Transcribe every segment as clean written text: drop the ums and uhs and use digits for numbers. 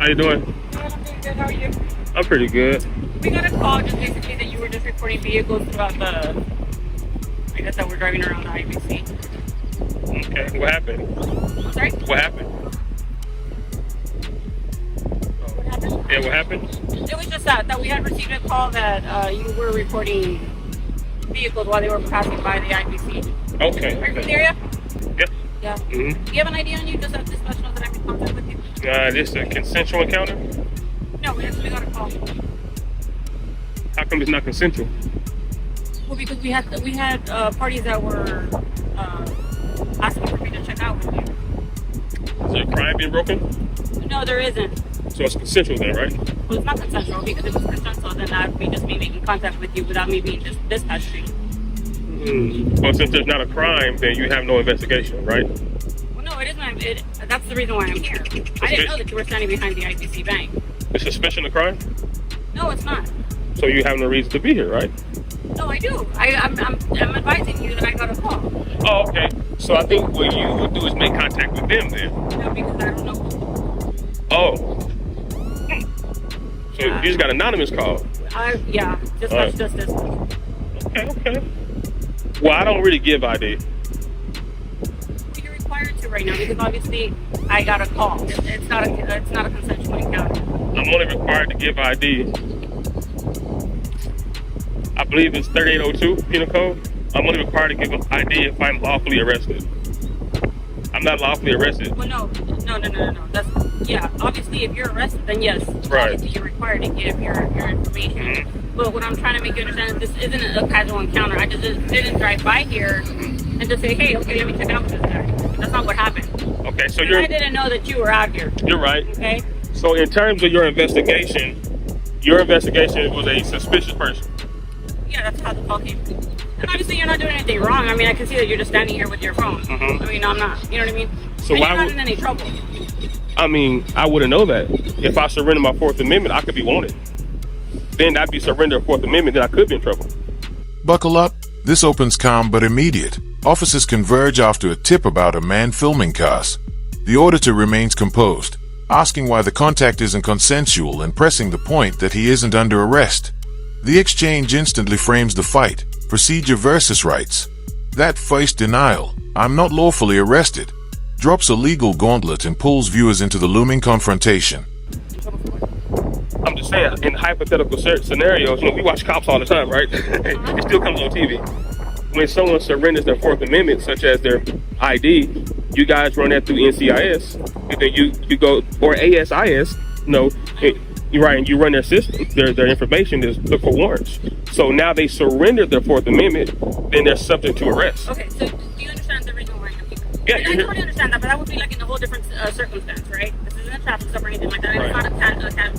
How you doing? Good, I'm doing good. How are you? I'm pretty good. We got a call just basically that you were just recording vehicles throughout the, I guess that we're driving around the IBC. Okay, what happened? Sorry? What happened? What happened? Yeah, what happened? It was just that we had received a call that you were recording vehicles while they were passing by the IBC. Okay. Are you from the area? Yes. Yeah. Mm-hmm. Do you have an idea on you? Just that dispatch knows that I'm in contact with you? This is a consensual encounter? No, we actually got a call. How come it's not consensual? Well, because we had parties that were asking for me to check out with you. Is there a crime being broken? No, there isn't. So it's consensual then, right? Well, it's not consensual because if it was consensual, then that would be just me making contact with you without me being dispatched to you. Well, since there's not a crime, then you have no investigation, right? Well, no, it isn't. That's the reason why I'm here. I didn't know that you were standing behind the IBC bank. The suspicion of crime? No, it's not. So you have no reason to be here, right? No, I do. I'm advising you that I got a call. Oh, okay. So I think what you would do is make contact with them then. No, because I don't know. Oh. So Yeah. you just got an anonymous call. Yeah, just All right. that's just this one. Okay. Well, I don't really give ID. Well, you're required to right now because obviously I got a call. It's not a consensual encounter. I'm only required to give ID. I believe it's 3802 penal code. I'm only required to give ID if I'm lawfully arrested. I'm not lawfully arrested. Well, no. That's, yeah, obviously if you're arrested, then yes, Right. obviously you're required to give your information. Mm-hmm. But what I'm trying to make you understand is this isn't a casual encounter. I just didn't drive by here and just say, hey, okay, let me check out with this guy. That's not what happened. Okay, so I didn't know that you were out here. You're right. Okay? So in terms of your investigation was a suspicious person. Yeah, that's how the call came. And obviously you're not doing anything wrong. I mean, I can see that you're just standing here with your phone. Mhm. I mean, I'm not. You know what I mean? So and why you're not would- in any trouble. I mean, I wouldn't know that. If I surrender my Fourth Amendment, I could be wanted. Then that'd be surrender of Fourth Amendment, then I could be in trouble. Buckle up. This opens calm but immediate. Officers converge after a tip about a man filming cars. The auditor remains composed, asking why the contact isn't consensual and pressing the point that he isn't under arrest. The exchange instantly frames the fight, procedure versus rights. That faced denial, I'm not lawfully arrested, drops a legal gauntlet and pulls viewers into the looming confrontation. I'm just saying, in hypothetical scenarios, we watch cops all the time, right? It still comes on TV. When someone surrenders their Fourth Amendment, such as their ID, you guys run that through NCIS, and then you go, or ASIS, you're right, and you run their system, their information is look for warrants. So now they surrendered their Fourth Amendment, then they're subject to arrest. Okay, so do you understand the reason why I'm here? Yeah, I you're here. totally understand that, but that would be like in a whole different circumstance, right? This isn't a traffic stop or anything like that. Right. It's not a casual encounter.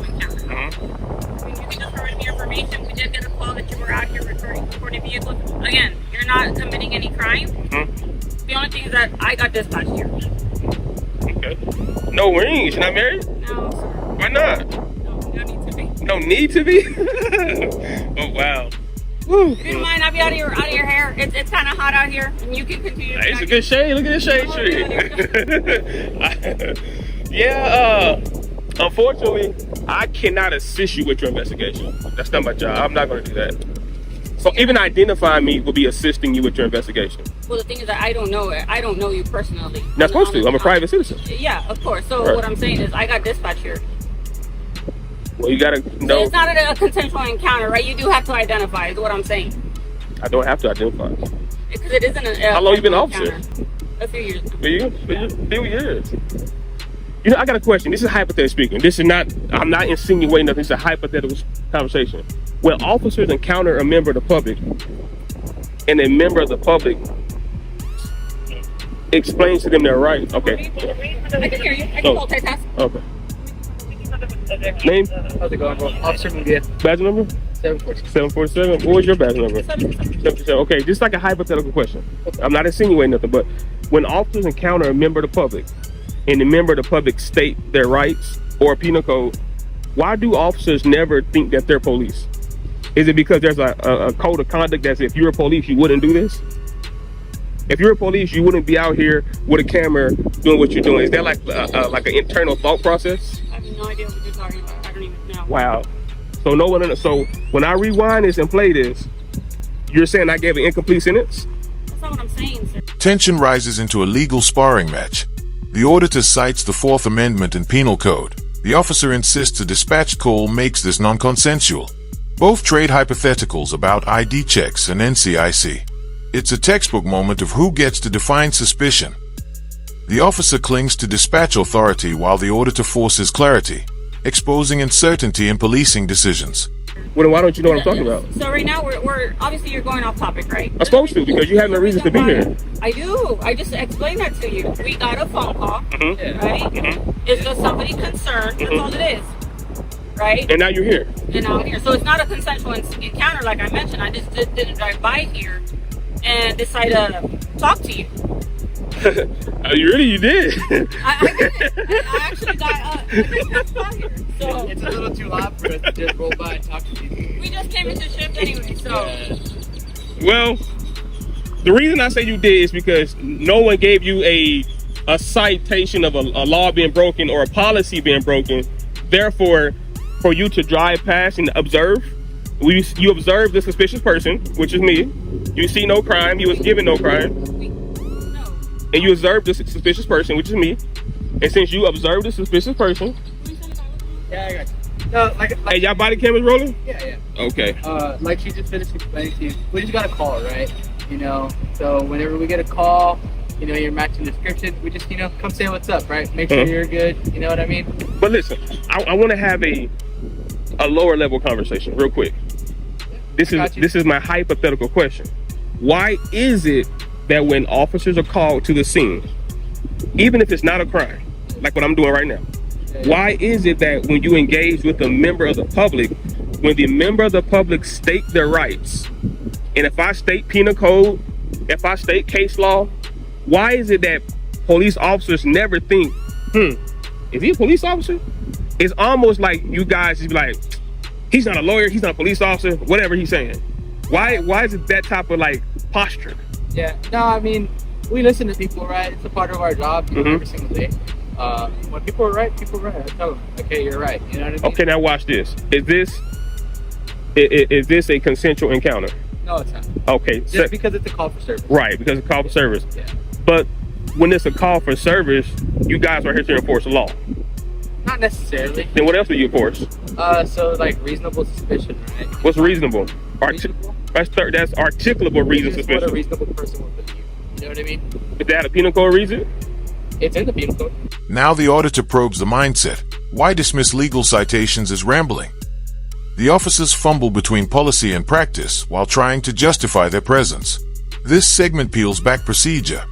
Mhm. I mean, you can just provide me information. We did get a call that you were out here recording vehicles. Again, you're not committing any crime. Mhm. The only thing is that I got dispatched here. Okay. No rings. You're not married? No, sir. Why not? No, you don't need to be. No need to be? Oh, wow. Woo. If you don't mind, I'll be out of your hair. It's kind of hot out here, and you can continue. Hey, it's a good shade. Look at this shade tree. Unfortunately, I cannot assist you with your investigation. That's not my job. I'm not going to do that. So even identifying me will be assisting you with your investigation. Well, the thing is that I don't know you personally. Not supposed to. I'm a private citizen. Yeah, of course. So Right. what I'm saying is I got dispatched here. Well, you got to So know. it's not a consensual encounter, right? You do have to identify, is what I'm saying. I don't have to identify. Because it isn't a How long you been an consensual officer? encounter. A few years. Few years. I got a question. This is hypothetical speaking. This is not, I'm not insinuating nothing. It's a hypothetical conversation. When officers encounter a member of the public, and a member of the public explains to them their rights. Okay. I can hear you. I can Oh. multitask. Okay. Name? How's it going, bro? Officer Miguel, Badge number? 746. 747. What was your badge number? 747. Okay, just like a hypothetical question. I'm not insinuating nothing, but when officers encounter a member of the public, and the member of the public state their rights or a penal code, why do officers never think that they're police? Is it because there's a code of conduct that if you're a police, you wouldn't do this? If you're a police, you wouldn't be out here with a camera doing what you're doing. Is that like an internal thought process? I mean, no idea what you're talking about. I don't even know. Wow. So no one. So when I rewind this and play this, you're saying I gave an incomplete sentence? That's not what I'm saying, sir. Tension rises into a legal sparring match. The auditor cites the Fourth Amendment in Penal Code. The officer insists a dispatched call makes this non-consensual. Both trade hypotheticals about ID checks and NCIC. It's a textbook moment of who gets to define suspicion. The officer clings to dispatch authority while the auditor forces clarity, exposing uncertainty in policing decisions. Well, why don't you know what I'm talking about? So right now we're obviously you're going off topic, right? I'm supposed to, because you have no reason to be here. I do. I just explained that to you. We got a phone call, right? It's just somebody concerned. That's all it is, right? And now you're here. And now I'm here. So it's not a consensual encounter, like I mentioned. I just didn't drive by here and decide to talk to you. You did. I didn't. I actually got here. So It's a little too loud for us to just roll by and talk to you. we just came into shift anyway. So Well, the reason I say you did is because no one gave you a citation of a law being broken or a policy being broken. Therefore, for you to drive past and observe, you observe the suspicious person, which is me. You see no crime. You was given no crime. no. And you observe the suspicious person, which is me. And since you observed the suspicious person, Yeah, I got you. No, hey, y'all body cameras rolling? yeah. Okay. Like she just finished explaining to you, we just got a call, right? You know, so whenever we get a call, you know, you're matching description, we just, you know, come say what's up, right? Make sure you're good, you know what I mean? But listen, I want to have a lower level conversation real quick. This is my hypothetical question. Why is it that when officers are called to the scene, even if it's not a crime, like what I'm doing right now, why is it that when you engage with a member of the public, when the member of the public state their rights, and if I state penal code, if I state case law, why is it that police officers never think, is he a police officer? It's almost like you guys just be like, he's not a lawyer, he's not a police officer, whatever he's saying. Why is it that type of like posture? Yeah, no, I mean, we listen to people, right? It's a part of our job, you know, every single day. When people are right, people are right. I tell them, okay, you're right. You know what I mean? Okay, now watch this. Is this a consensual encounter? No, it's not. Okay, Just because it's a call for service. right, because it's a call for service. Yeah. But when it's a call for service, you guys are here to enforce the law. Not necessarily. Then what else do you enforce? So like reasonable suspicion, right? What's reasonable? Reasonable? That's articulable reason It's what a suspicion. reasonable person would believe. You know what I mean? Is that a penal code reason? It's in the penal code. Now the auditor probes the mindset. Why dismiss legal citations as rambling? The officers fumble between policy and practice while trying to justify their presence. This segment peels back procedure.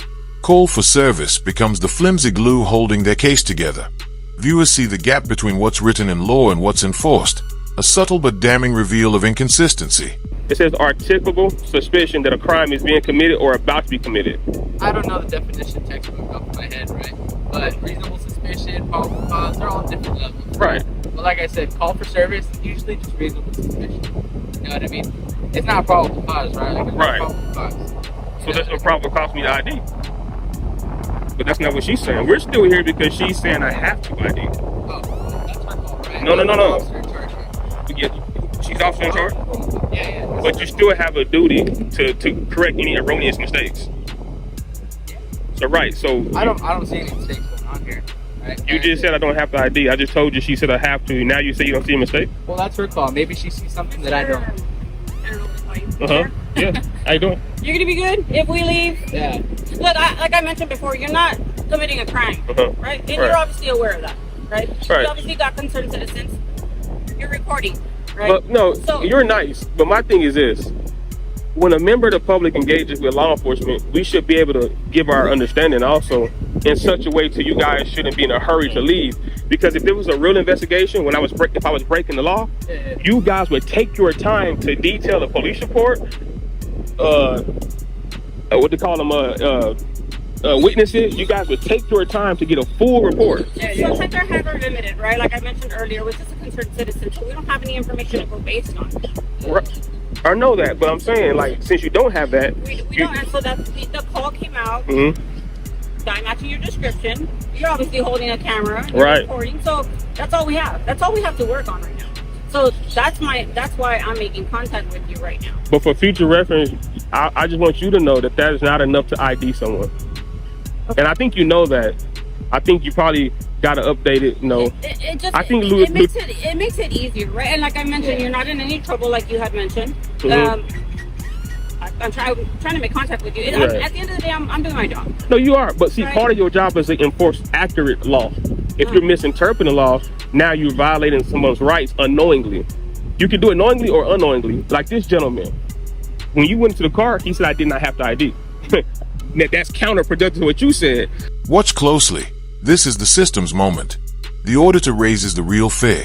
Call for service becomes the flimsy glue holding their case together. Viewers see the gap between what's written in law and what's enforced, a subtle but damning reveal of inconsistency. It says articulable suspicion that a crime is being committed or about to be committed. I don't know the definition textbook off my head, right? But reasonable suspicion, probable cause, they're all different levels. Right. But like I said, call for service, usually just reasonable suspicion. You know what I mean? It's not a probable cause, right? Like it's Right. not a probable cause. So that's what probably cost me the ID. But that's not what she's saying. We're still here because she's saying I have to ID. Oh, that's her call, right? No. Officer in charge, right? She's officer in charge, Yeah. but you still have a duty to correct any erroneous mistakes. So right, so I don't see any mistakes going on here. Right? you just said I don't have to ID. I just told you she said I have to. Now you say you don't see a mistake. Well, that's her call. Maybe she sees something that I don't. Yeah. How you doing? You're gonna be good if we leave. Yeah. Look, like I mentioned before, you're not committing a crime, right? And you're obviously aware of that, right? Right. You obviously got concerned citizens. You're recording, right? But no, So- you're nice. But my thing is this: when a member of the public engages with law enforcement, we should be able to give our understanding also in such a way to you guys shouldn't be in a hurry to leave. Because if it was a real investigation, if I was breaking the law, you guys would take your time to detail a police report. What they call them? Witnesses. You guys would take your time to get a full report. Sometimes our hands are limited, right? Like I mentioned earlier, we're just a concerned citizen, so we don't have any information to go based on. Right. I know that, but I'm saying, like, since you don't have that, We don't, and so that the call came out. guy matching your description. You're obviously holding a camera, Right. recording. So that's all we have. That's all we have to work on right now. So that's why I'm making contact with you right now. But for future reference, I just want you to know that is not enough to ID someone. Okay. And I think you know that. I think you probably got to update it. You know, It just I think it makes it easier, right? And like I mentioned, you're not in any trouble, like you had mentioned. I'm trying to make contact with you. Right. At the end of the day, I'm doing my job. No, you are. But see, Right. part of your job is to enforce accurate law. If you're misinterpreting the law, now you're violating someone's rights unknowingly. You can do it knowingly or unknowingly. Like this gentleman, when you went into the car, he said, "I did not have to ID." That's counterproductive to what you said. Watch closely. This is the system's moment. The auditor raises the real fee.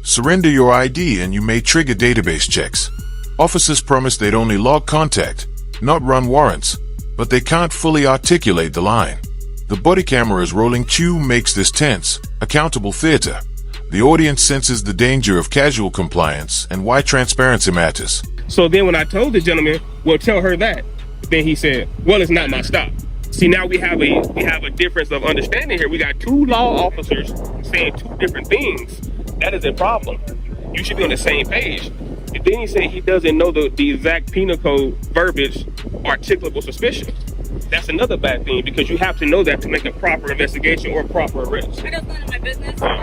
Surrender your ID and you may trigger database checks. Officers promise they'd only log contact, not run warrants, but they can't fully articulate the line. The body camera's rolling cue makes this tense, accountable theater. The audience senses the danger of casual compliance and why transparency matters. So then when I told the gentleman, well, tell her that, then he said, well, it's not my stop. See, now we have a difference of understanding here. We got two law officers saying two different things. That is a problem. You should be on the same page. And then he said he doesn't know the exact penal code verbiage, articulable suspicion. That's another bad thing because you have to know that to make a proper investigation or proper arrest. I just go into my business. Are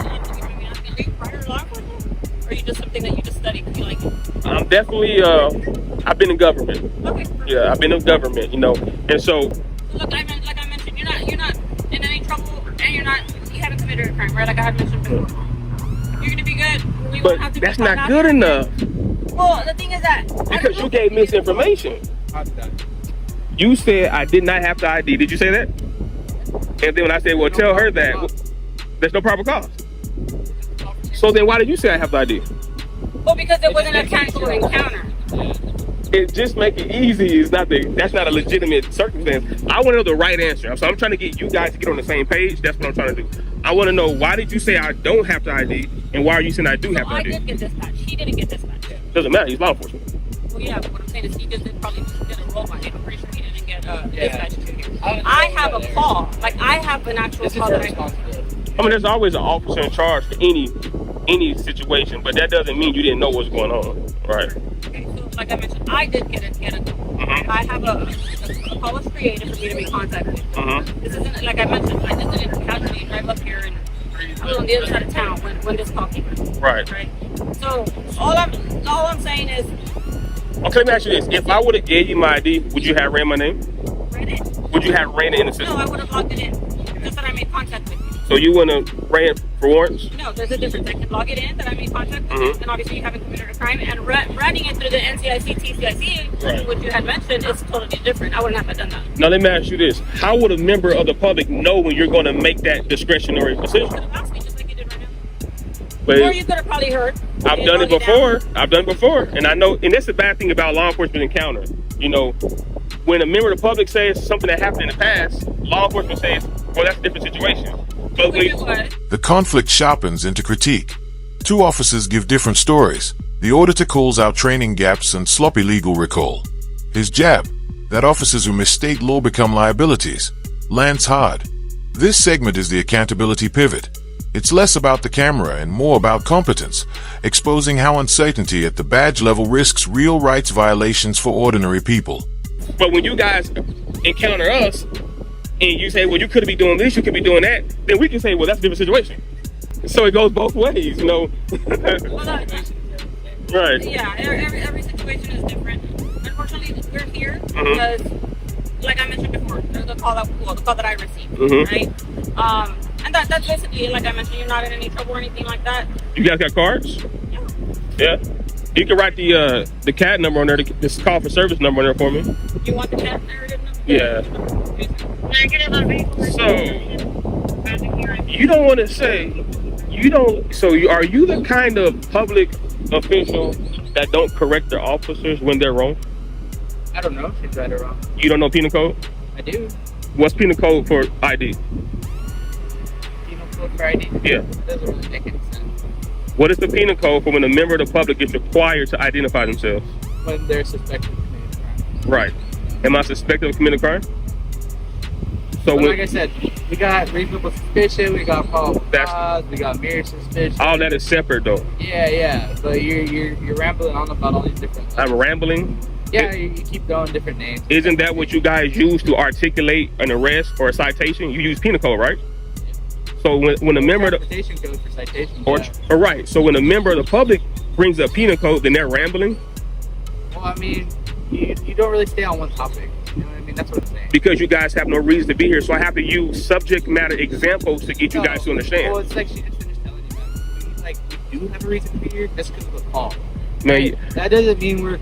you prior law enforcement? Or are you just something that you just study because you like it? I'm definitely, I've been in government. Okay. Yeah, I've been in government, you know. And so, Look, like I mentioned, you're not in any trouble, and you haven't committed a crime, right? Like I had mentioned before. You're gonna be good. We but won't have to that's be not good enough Well, the thing is that because you gave misinformation. You said I did not have to ID. Did you say that? And then when I said, well, tell her that, there's no proper cause. So then why did you say I have to ID? Well, because it wasn't a casual encounter. It just make it easy is not that's not a legitimate circumstance. I want to know the right answer. So I'm trying to get you guys to get on the same page. That's what I'm trying to do. I want to know, why did you say I don't have to ID, and why are you saying I do have to I ID? did get dispatched. He didn't get dispatched. Doesn't matter. He's law enforcement. Well, yeah, but what I'm saying is he just probably did a roll by him. I'm pretty sure he didn't get dispatched to you. I have a call. Like I have an actual call that I mean, there's always an officer in charge for any situation, but that doesn't mean you didn't know what's going on, right? Okay, so like I mentioned, I did get a call. I have a call was created for me to make contact with. This isn't, like I mentioned, I just didn't casually drive up here and I was on the other side of town when this call came in. Right. So all I'm saying is, okay, let me ask you this. If I would have gave you my ID, would you have ran my name? ran it. Would you have ran it in the system? No, I would have logged it in. Just that I made contact with you. So you wouldn't have ran for warrants? No, there's a difference. I can log it in that I made contact with you, and obviously you haven't committed a crime. And running it through the NCIC, TCIC, Right. which you had mentioned, is totally different. I wouldn't have done that. Now let me ask you this. How would a member of the public know when you're going to make that discretionary You decision? could have asked me just like you did right now. But Or you could have probably heard. I've done it before. I've done it before. And I know, and that's the bad thing about law enforcement encounter. You know, when a member of the public says something that happened in the past, law enforcement says, well, that's a different situation. But Which is what? The conflict sharpens into critique. Two officers give different stories. The auditor calls out training gaps and sloppy legal recall. His jab, that officers who misstate law become liabilities, lands hard. This segment is the accountability pivot. It's less about the camera and more about competence, exposing how uncertainty at the badge level risks real rights violations for ordinary people. But when you guys encounter us, and you say, well, you could be doing this, you could be doing that, then we can say, well, that's a different situation. So it goes both ways, you know. Right. Yeah, every situation is different. Unfortunately, we're here because, like I mentioned before, there's the call that I received, right? And that's basically, like I mentioned, you're not in any trouble or anything like that. You guys got cards? Yeah. Yeah. You can write the CAD number on there, this call for service number on there for me. You want the chat narrative number? Yeah. So you don't want to say are you the kind of public official that don't correct their officers when they're wrong? I don't know if she's right or wrong. You don't know penal code? I do. What's penal code for ID? Penal code for ID? Yeah. It doesn't really make any sense. What is the penal code for when a member of the public is required to identify themselves? When they're suspected of committing a crime. Right. Am I suspected of committing a crime? So but like I said, we got reasonable suspicion, we got probable cause, we got mere suspicion. all that is separate though. Yeah. But you're rambling on about all these different. I'm rambling. Yeah, you keep throwing different names. Isn't that what you guys use to articulate an arrest or a citation? You use penal code, right? So when a member of the Transportation code for citation. or right, so when a member of the public brings up penal code, then they're rambling. Well, I mean, you don't really stay on one topic. You know what I mean? That's what I'm saying. Because you guys have no reason to be here, so I have to use subject matter examples to get you guys to understand. Well, it's like she just finished telling you, man. We, like, we do have a reason to be here just because of the call. Now, Right? That doesn't mean we're,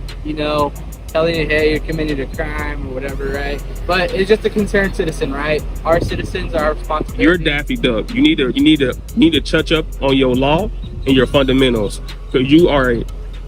telling you, hey, you're committing a crime or whatever, right? But it's just a concerned citizen, right? Our citizens are responsible. you're Daffy Duck. You need to touch up on your law and your fundamentals, because you are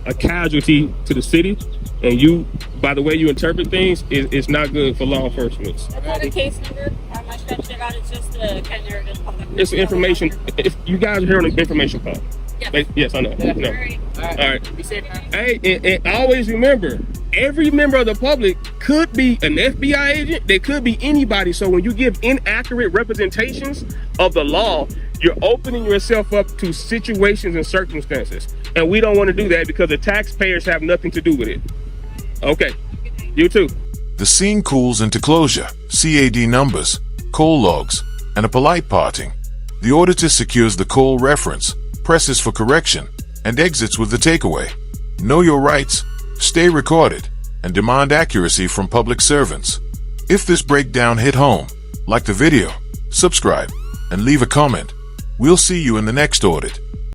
a casualty to the city, and you, by the way you interpret things, it's not good for law enforcement. That's not a case number. Am I trying to figure out? It's just a kind of narrative call. It's information. If you guys are here on an information call. Yes. Yes, I know. Yeah. No. All All right. Be safe, man. Hey, and always remember, every member of the public could be an FBI agent. They could be anybody. So when you give inaccurate representations of the law, you're opening yourself up to situations and circumstances. And we don't want to do that because the taxpayers have nothing to do with it. Okay. You too. The scene cools into closure, CAD numbers, call logs, and a polite parting. The auditor secures the call reference, presses for correction, and exits with the takeaway. Know your rights, stay recorded, and demand accuracy from public servants. If this breakdown hit home, like the video, subscribe, and leave a comment. We'll see you in the next audit.